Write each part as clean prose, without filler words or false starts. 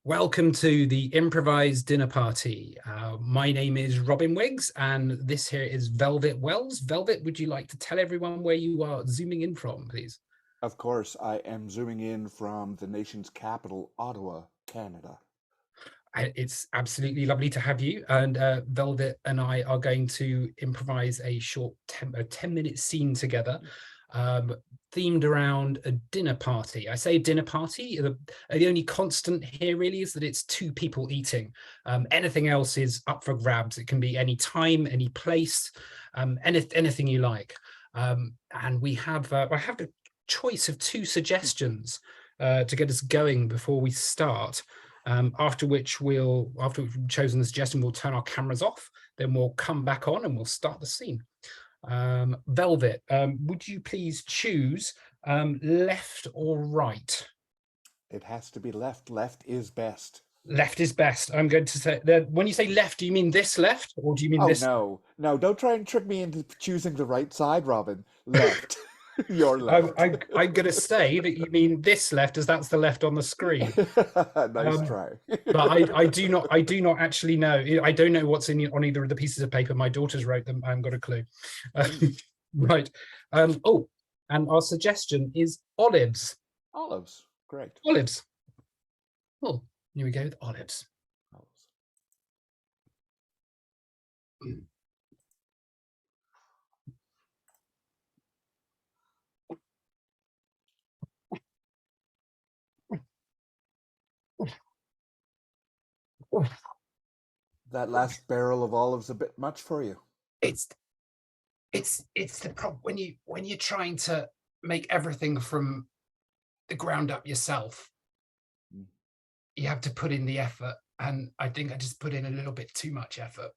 Welcome to the improvised dinner party. My name is Robin Wiggs, and this here is Velvet Wells. Velvet, would you like to tell everyone where you are zooming in from, please? Of course, I am zooming in from the nation's capital, Ottawa, Canada. It's absolutely lovely to have you. And Velvet and I are going to improvise a short 10-minute scene together, um, themed around a dinner party. I say dinner party. The only constant here really is that it's two people eating. Anything else is up for grabs. It can be any time, any place, anything you like. And I have a choice of two suggestions to get us going before we start. After after we've chosen the suggestion, we'll turn our cameras off, then we'll come back on and we'll start the scene. Velvet, would you please choose left or right? It has to be left. Left is best. Left is best. I'm going to say that when you say left, do you mean this left or do you mean Oh, this? no. No, don't try and trick me into choosing the right side, Robin. Left. Your I'm, left. I'm, I'm going to say that you mean this left, as that's the left on the screen. Nice Um, try. but I do not actually know. I don't know what's on either of the pieces of paper. My daughters wrote them. I haven't got a clue. Right. Oh, and our suggestion is olives. Olives. Great. Olives. Oh, here we go with olives. Olives. That last barrel of olives a bit much for you. It's it's the problem when you're trying to make everything from the ground up yourself. Mm. You have to put in the effort, and I think I just put in a little bit too much effort.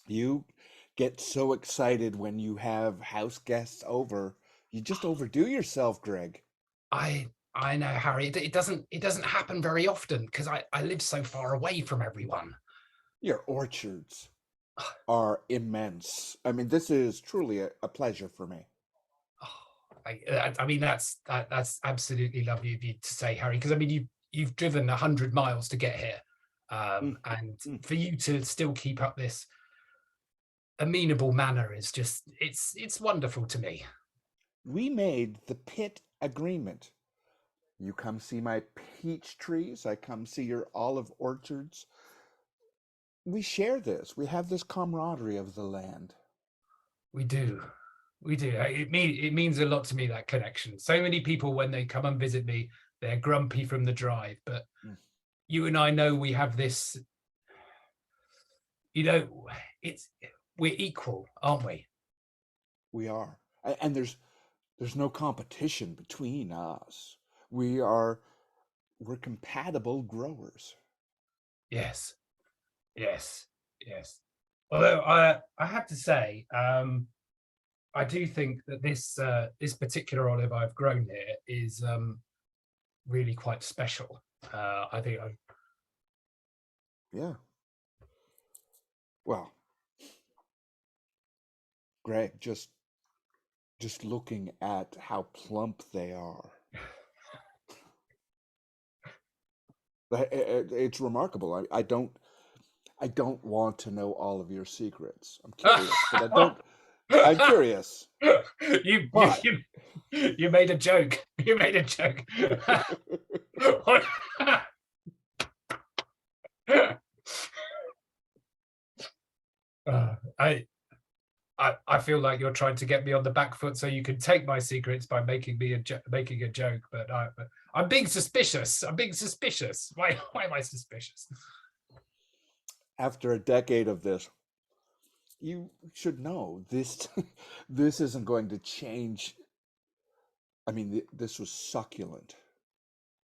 You get so excited when you have house guests over. You just overdo yourself, Greg. I know, Harry. It doesn't happen very often because I live so far away from everyone. Your orchards are immense. I mean, this is truly a pleasure for me. I mean that's absolutely lovely of you to say, Harry. Because I mean you've driven 100 miles to get here, Mm, and mm. for you to still keep up this amenable manner is just it's wonderful to me. We made the pit agreement. You come see my peach trees, I come see your olive orchards. We share this. We have this camaraderie of the land. We do. We do. It means a lot to me, that connection. So many people, when they come and visit me, they're grumpy from the drive. But Mm. you and I know we have this, you know, it's we're equal, aren't we? We are. And there's no competition between us. We're compatible growers. Yes, yes, yes. Although I have to say, I do think that this particular olive I've grown here is really quite special. I think Yeah. Well, Greg, just looking at how plump they are. It's remarkable. I don't want to know all of your secrets. I'm curious, but I don't. I'm curious, you, you but you you made a joke. You made a joke. I I feel like you're trying to get me on the back foot so you can take my secrets by making a joke, but I'm being suspicious. I'm being suspicious. Why am I suspicious? after a decade of this, you should know this. This isn't going to change. I mean, this was succulent.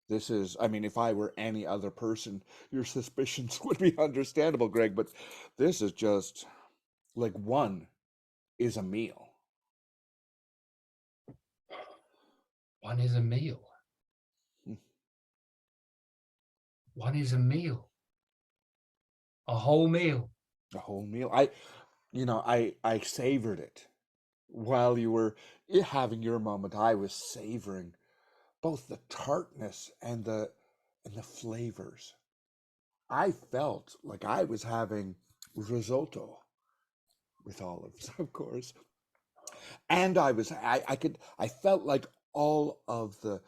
This is. I mean, if I were any other person, your suspicions would be understandable, Greg. But this is just like one is a meal. One is a meal. Hmm. One is a meal. A whole meal. A whole meal. I savored it while you were having your moment. I was savoring both the tartness and and the flavors. I felt like I was having risotto with olives, of course. And I felt like all of the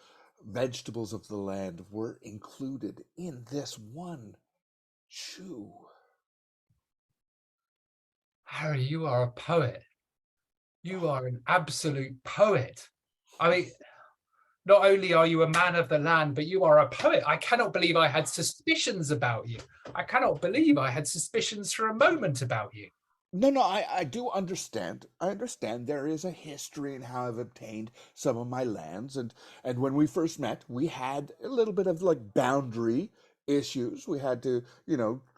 vegetables of the land were included in this one chew. Harry, you are a poet. You are an absolute poet. I mean, not only are you a man of the land, but you are a poet. I cannot believe I had suspicions about you. I cannot believe I had suspicions for a moment about you. No, no, I do understand. I understand there is a history in how I've obtained some of my lands, and when we first met, we had a little bit of like boundary issues. We had to,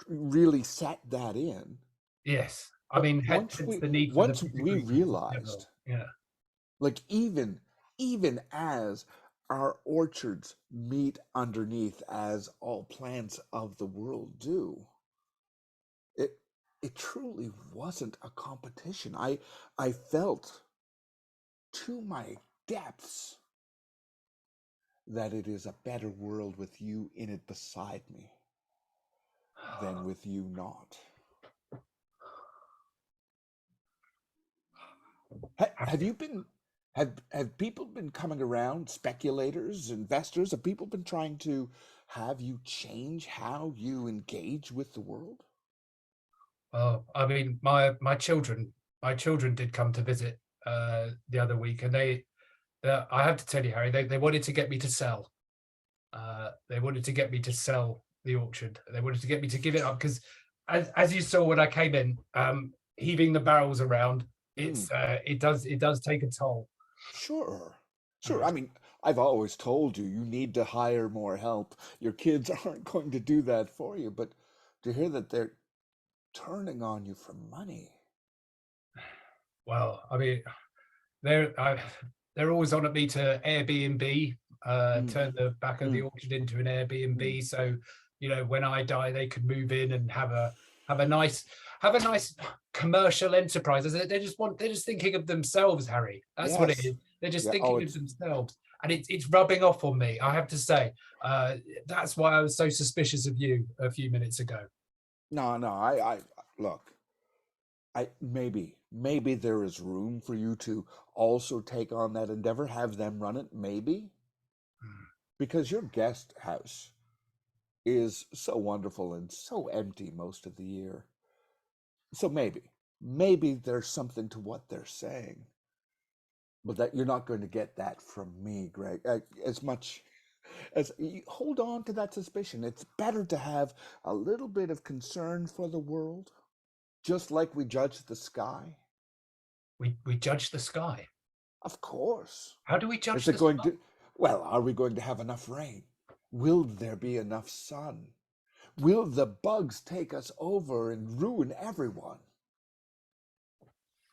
really set that in. Yes. I But mean, hence the need for the once we disagreement. realized, Yeah. like even as our orchards meet underneath, as all plants of the world do, it it truly wasn't a competition. I felt to my depths that it is a better world with you in it beside me than with you not. Have you been have people been coming around, speculators, investors, have people been trying to have you change how you engage with the world? Oh, I mean, my children did come to visit the other week, and I have to tell you, Harry, they wanted to get me to sell. They wanted to get me to sell the orchard. They wanted to get me to give it up because, as you saw when I came in, heaving the barrels around, Hmm. it does take a toll. Sure. Sure. Uh, I mean, I've always told you you need to hire more help. Your kids aren't going to do that for you, but to hear that they're turning on you for money. well, I mean, they're I, they're always on at me to Airbnb, Mm, turn the back of the mm, orchard into an mm. Airbnb. So, when I die, they could move in and have a nice have a nice commercial enterprise. They're just thinking of themselves, Harry. That's what it Yes. is. They're just Yeah. Oh, thinking of it's themselves. And it's rubbing off on me, I have to say. That's why I was so suspicious of you a few minutes ago. no, no. I look. Maybe there is room for you to also take on that endeavor, have them run it, maybe, because your guest house is so wonderful and so empty most of the year. So maybe there's something to what they're saying, but that you're not going to get that from me, Greg. As much as you hold on to that suspicion, it's better to have a little bit of concern for the world, just like we judge the sky. We judge the sky. Of course. How do we Is judge it the going sky? to, well, are we going to have enough rain? Will there be enough sun? Will the bugs take us over and ruin everyone?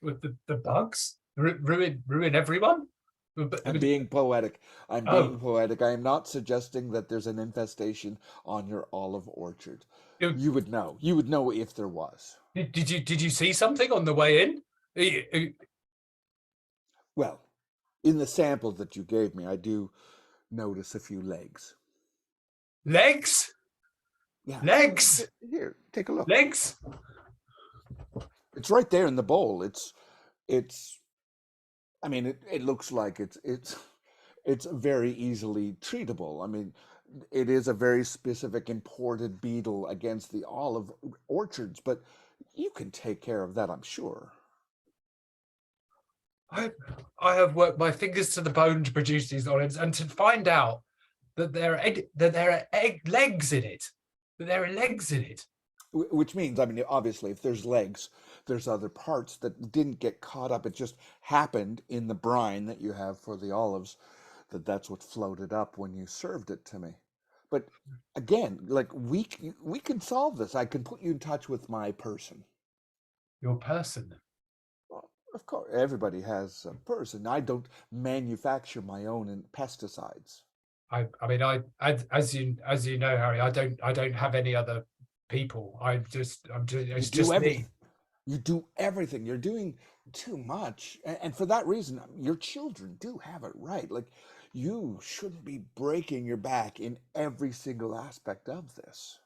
With the bugs? Ruin everyone? I'm being poetic. I'm being Oh, poetic. I am not suggesting that there's an infestation on your olive orchard. you- You would know. You would know if there was. did you see something on the way in? Well, in the sample that you gave me, I do notice a few legs. Legs? Yeah. Legs? Here, take a look. Legs? It's right there in the bowl. It's I mean, it looks like it's very easily treatable. I mean, it is a very specific imported beetle against the olive orchards, but you can take care of that, I'm sure. I I have worked my fingers to the bone to produce these olives, and to find out that there are legs in it. That there are legs in it. Which means, I mean, obviously, if there's legs, there's other parts that didn't get caught up. It just happened in the brine that you have for the olives that's what floated up when you served it to me. But again, like we can solve this. I can put you in touch with my person. Your person. Well, of course, everybody has a person. I don't manufacture my own pesticides. I mean, as you know, Harry, I don't have any other people. You It's do just me. everything. You do everything. You're doing too much, and for that reason, your children do have it right. Like You shouldn't be breaking your back in every single aspect of this.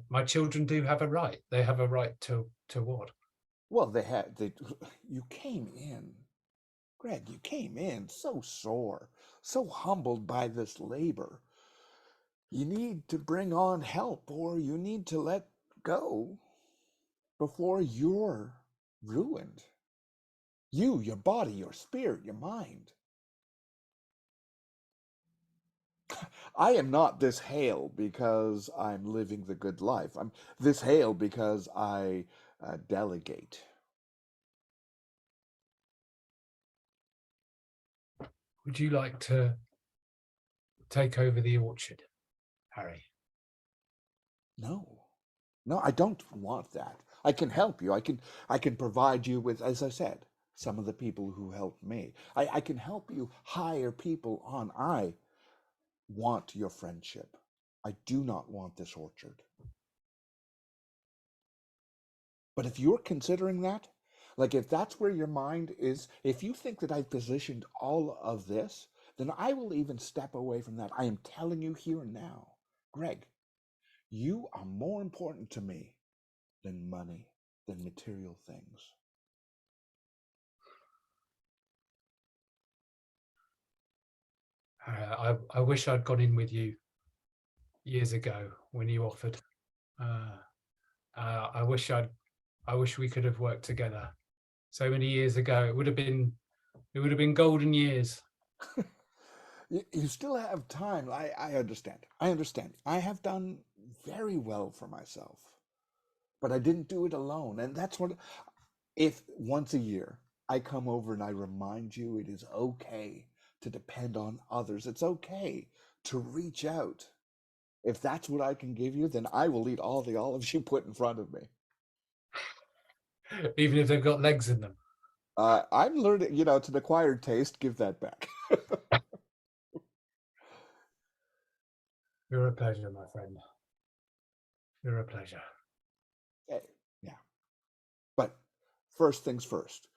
My children do have a right. They have a right to what? Well, you came in, Greg, you came in so sore, so humbled by this labor. You need to bring on help, or you need to let go before you're ruined. You, your body, your spirit, your mind. I am not this hale because I'm living the good life. I'm this hale because I delegate. Would you like to take over the orchard, Harry? No, no, I don't want that. I can help you. I can provide you with, as I said, some of the people who helped me. I can help you hire people on. I want your friendship. I do not want this orchard. But if you're considering that, like if that's where your mind is, if you think that I've positioned all of this, then I will even step away from that. I am telling you here and now, Greg, you are more important to me than money, than material things. I wish I'd gone in with you years ago when you offered. Uh, I wish we could have worked together so many years ago. It would have been golden years. You still have time. I understand. I understand. I have done very well for myself, but I didn't do it alone. And that's what, if once a year I come over and I remind you it is okay to depend on others, it's okay to reach out. If that's what I can give you, then I will eat all the olives you put in front of me. Even if they've got legs in them. I'm learning, it's an acquired taste. Give that back. You're a pleasure, my friend. You're a pleasure. Yeah. But first things first.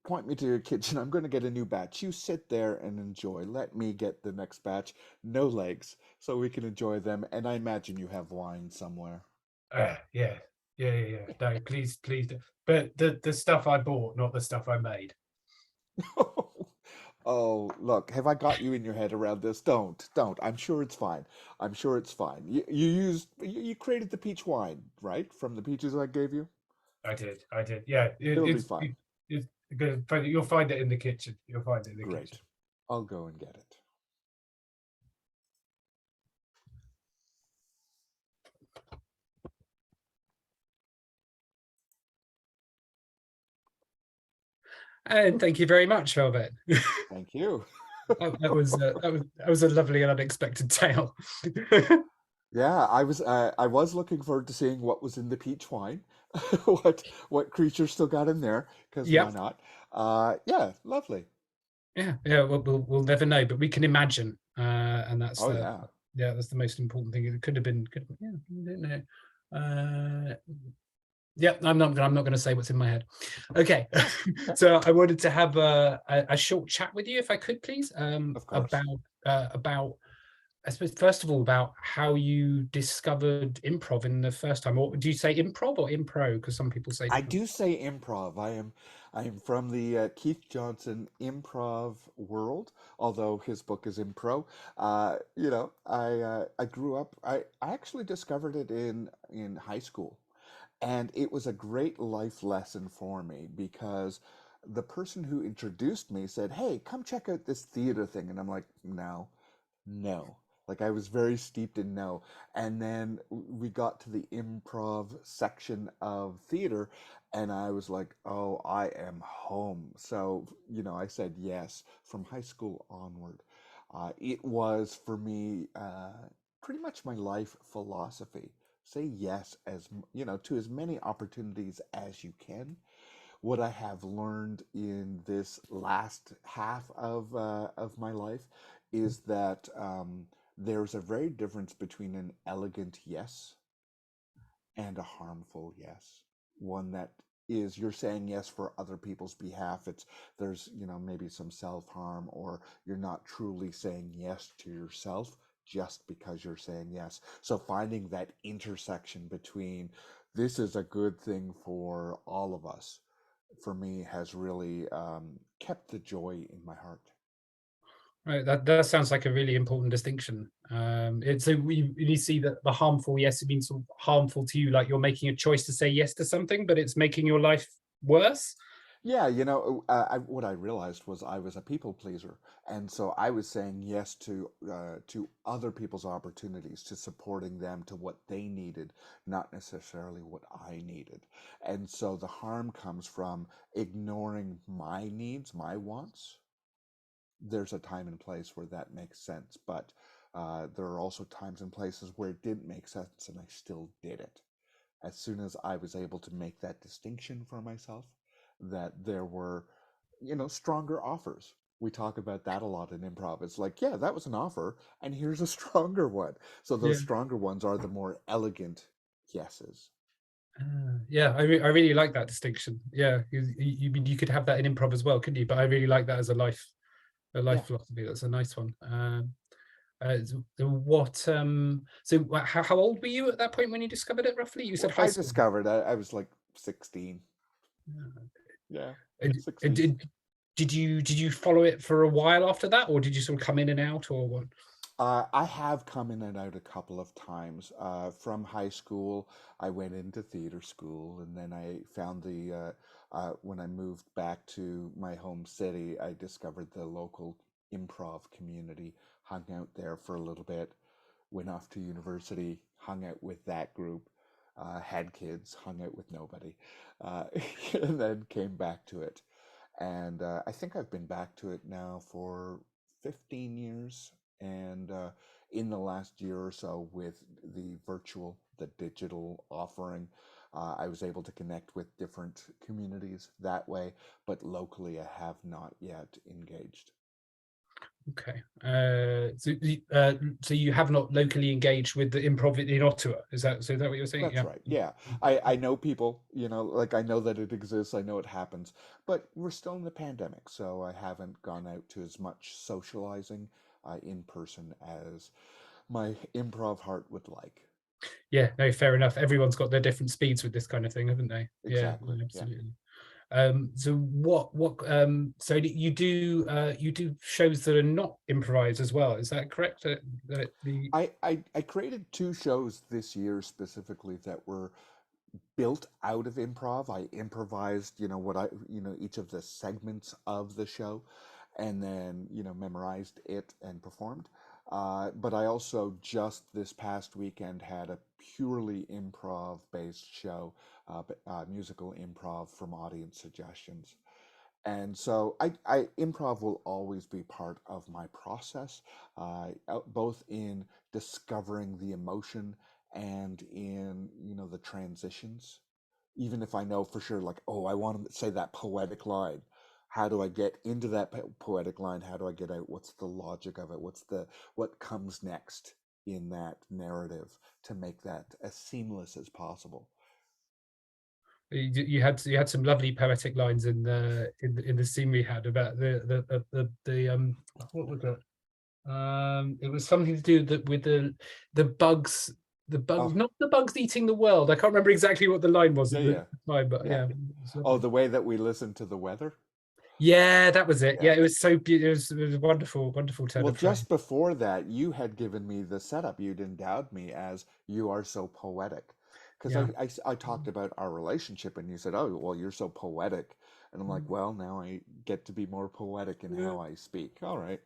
Point me to your kitchen. I'm going to get a new batch. You sit there and enjoy. Let me get the next batch. No legs, so we can enjoy them. And I imagine you have wine somewhere. Yeah. No, please do. But the stuff I bought, not the stuff I made. Oh, look, have I got you in your head around this? Don't. I'm sure it's fine. I'm sure it's fine. You created the peach wine, right? From the peaches I gave you? I did. Yeah, It'll be fine. it's good. You'll find it in the kitchen. You'll find it in the kitchen. Great. I'll go and get it. And thank you very much, Velvet. Thank you. That was a lovely and unexpected tale. Yeah, I was looking forward to seeing what was in the peach wine, what creatures still got in there, because why Yep. not? Yeah, lovely. Yeah. We'll never know, but we can imagine, and that's Oh yeah. that's the most important thing. It could have been. Yeah, we don't know. Yeah, I'm not going to say what's in my head. Okay, so I wanted to have a short chat with you, if I could, please, Of course. about I suppose first of all about how you discovered improv in the first time, or do you say improv or impro? Because some people say I different. do say improv. I am from the Keith Johnson improv world, although his book is impro. I grew up. I actually discovered it in high school, and it was a great life lesson for me because the person who introduced me said, "Hey, come check out this theater thing," and I'm like, "No, no." Like I was very steeped in no. And then we got to the improv section of theater, and I was like, oh, I am home. So, I said yes from high school onward. It was for me pretty much my life philosophy. Say yes to as many opportunities as you can. What I have learned in this last half of my life is that there's a very difference between an elegant yes and a harmful yes, one that is you're saying yes for other people's behalf. It's there's, maybe some self-harm, or you're not truly saying yes to yourself just because you're saying yes. So finding that intersection between this is a good thing for all of us, for me, has really kept the joy in my heart. Right, that sounds like a really important distinction. It's so we really see that the harmful yes, it means sort of harmful to you, like you're making a choice to say yes to something, but it's making your life worse. Yeah, what I realized was I was a people pleaser, and so I was saying yes to other people's opportunities, to supporting them, to what they needed, not necessarily what I needed. And so the harm comes from ignoring my needs, my wants. There's a time and place where that makes sense, but there are also times and places where it didn't make sense, and I still did it. As soon as I was able to make that distinction for myself, that there were, stronger offers. We talk about that a lot in improv. It's like, yeah, that was an offer, and here's a stronger one. So those Yeah. stronger ones are the more elegant yeses. Yeah, I really like that distinction. Yeah, you could have that in improv as well, couldn't you? But I really like that as a life Yeah, philosophy. That's a nice one. What so how old were you at that point when you discovered it roughly? You said well, high I school. discovered I was like 16. Yeah. Yeah, And- and 16. did you follow it for a while after that, or did you sort of come in and out, or what? I have come in and out a couple of times. From high school, I went into theater school, and then I found when I moved back to my home city, I discovered the local improv community, hung out there for a little bit, went off to university, hung out with that group, had kids, hung out with nobody, uh, and then came back to it. And I think I've been back to it now for 15 years. And in the last year or so, with the digital offering, I was able to connect with different communities that way, but locally, I have not yet engaged. Okay. So you have not locally engaged with the improv in Ottawa. Is that what you're saying? That's Yeah. right. Yeah. I know people, like I know that it exists, I know it happens, but we're still in the pandemic, so I haven't gone out to as much socializing in person as my improv heart would like. Yeah, no, fair enough. Everyone's got their different speeds with this kind of thing, haven't they? Yeah, Exactly. Yeah. absolutely. So so you do shows that are not improvised as well, is that correct? That the I created two shows this year specifically that were built out of improv. I improvised, each of the segments of the show, and then, memorized it and performed. But I also just this past weekend had a purely improv based show, musical improv from audience suggestions. And so improv will always be part of my process, both in discovering the emotion and in, the transitions. Even if I know for sure, like, oh, I want to say that poetic line. How do I get into that poetic line? How do I get out? What's the logic of it? What comes next in that narrative to make that as seamless as possible? you had some lovely poetic lines in the scene we had about the what was it? It was something to do that with the bugs, Oh, not the bugs eating the world. I can't remember exactly what the line was yeah, at the yeah, time, but yeah. yeah, it was Oh, lovely. the way that we listen to the weather. Yeah, that was it. Yeah, Yeah. it was so beautiful. It was a wonderful, wonderful turn Well, of phrase. just before that, you had given me the setup. You'd endowed me as you are so poetic. Because Yeah. I talked about our relationship, and you said, oh, well, you're so poetic. And I'm like, well, now I get to be more poetic in Yeah. how I speak. All right.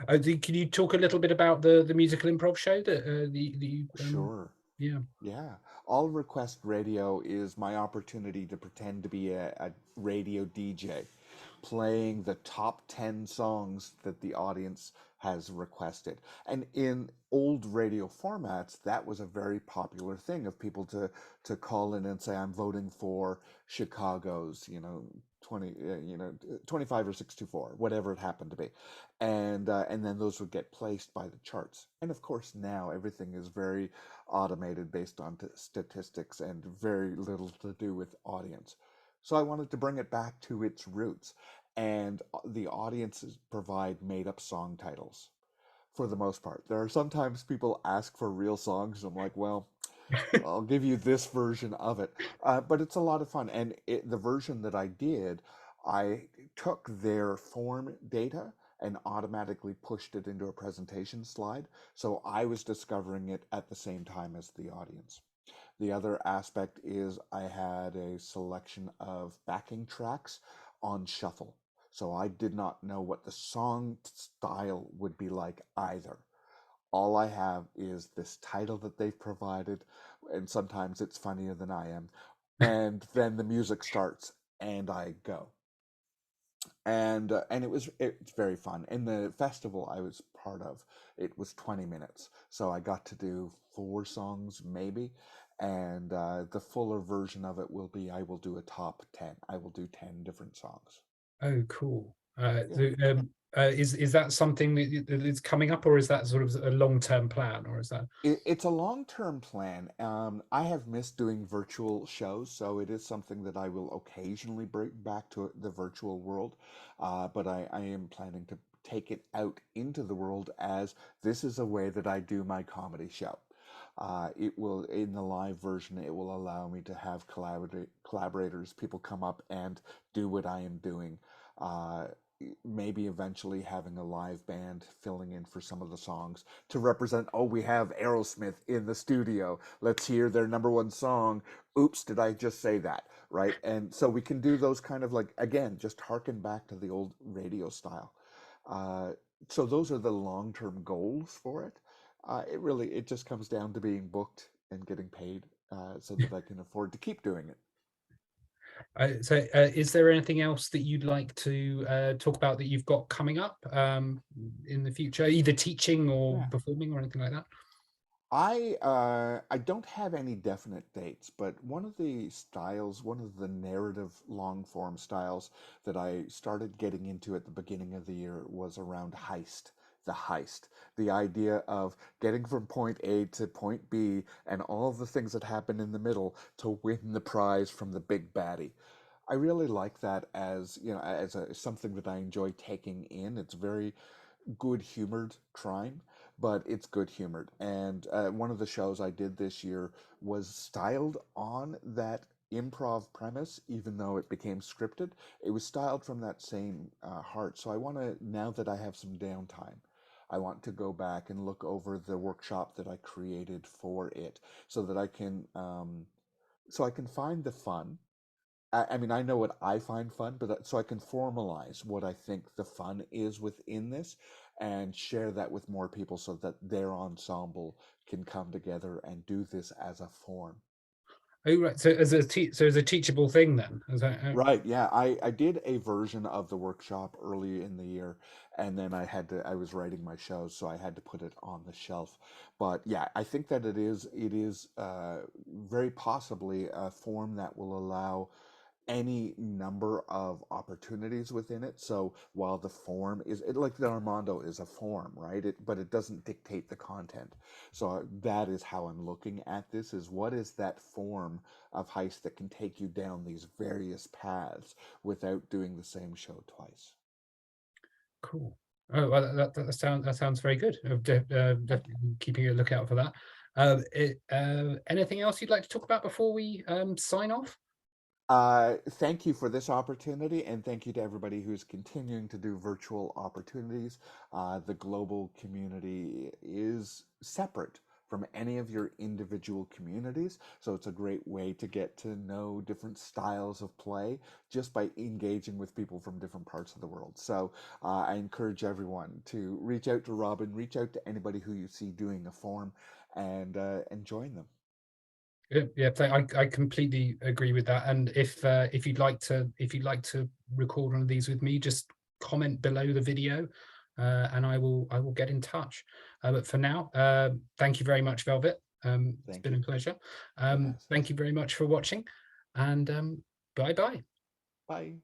Can you talk a little bit about the musical improv show that Sure. yeah. Yeah. All Request Radio is my opportunity to pretend to be a radio DJ, playing the top 10 songs that the audience has requested. And in old radio formats, that was a very popular thing of people to call in and say, I'm voting for Chicago's, 20, 25 or 624, whatever it happened to be, and then those would get placed by the charts. And of course, now everything is very automated based on statistics and very little to do with audience. So I wanted to bring it back to its roots, and the audiences provide made-up song titles for the most part. There are sometimes people ask for real songs. I'm like, well, I'll give you this version of it. But it's a lot of fun. And the version that I did, I took their form data and automatically pushed it into a presentation slide. So I was discovering it at the same time as the audience. The other aspect is I had a selection of backing tracks on shuffle. So I did not know what the song style would be like either. All I have is this title that they've provided, and sometimes it's funnier than I am. And then the music starts, and I go. And it's very fun. In the festival I was part of, it was 20 minutes, so I got to do 4 songs maybe. And the fuller version of it will be I will do a top 10. I will do 10 different songs. Oh, cool. Yeah. Is that something that is coming up, or is that sort of a long-term plan, or is that? It's a long-term plan. I have missed doing virtual shows, so it is something that I will occasionally bring back to the virtual world. But I am planning to take it out into the world, as this is a way that I do my comedy show. It will, in the live version, it will allow me to have collaborators, people come up and do what I am doing. Uh, Maybe eventually having a live band filling in for some of the songs to represent, oh, we have Aerosmith in the studio. Let's hear their number one song. Oops, did I just say that? Right? And so we can do those kind of, like, again, just harken back to the old radio style. Uh, so those are the long-term goals for it. It just comes down to being booked and getting paid, so that I can afford to keep doing it. Is there anything else that you'd like to talk about that you've got coming up in the future, either teaching or Yeah. performing or anything like that? I don't have any definite dates, but one of the styles, one of the narrative long form styles that I started getting into at the beginning of the year was around heist. The heist, the idea of getting from point A to point B and all of the things that happen in the middle to win the prize from the big baddie. I really like that, as something that I enjoy taking in. It's very good humored crime, but it's good humored. And one of the shows I did this year was styled on that improv premise, even though it became scripted. It was styled from that same heart. So I want to, now that I have some downtime, I want to go back and look over the workshop that I created for it, so that so I can find the fun. I mean, I know what I find fun, but so I can formalize what I think the fun is within this and share that with more people, so that their ensemble can come together and do this as a form. Oh, right. So as a teachable thing then, is that, Right, yeah. I did a version of the workshop early in the year, and then I was writing my shows, so I had to put it on the shelf. But yeah, I think that it is very possibly a form that will allow any number of opportunities within it. So while the form is like the Armando is a form, right? But it doesn't dictate the content. So that is how I'm looking at this: is what is that form of heist that can take you down these various paths without doing the same show twice. cool. Oh, well, that sounds very good. Thank you. Definitely keeping a lookout for that. Anything else you'd like to talk about before we sign off? Thank you for this opportunity, and thank you to everybody who's continuing to do virtual opportunities. The global community is separate from any of your individual communities, so it's a great way to get to know different styles of play just by engaging with people from different parts of the world. So I encourage everyone to reach out to Robin, reach out to anybody who you see doing a form, and join them. Yeah, I completely agree with that. And if you'd like to record one of these with me, just comment below the video, and I will get in touch. But for now, thank you very much, Velvet. It's Thank been you. a pleasure. It has. Thank you very much for watching, and bye bye. Bye.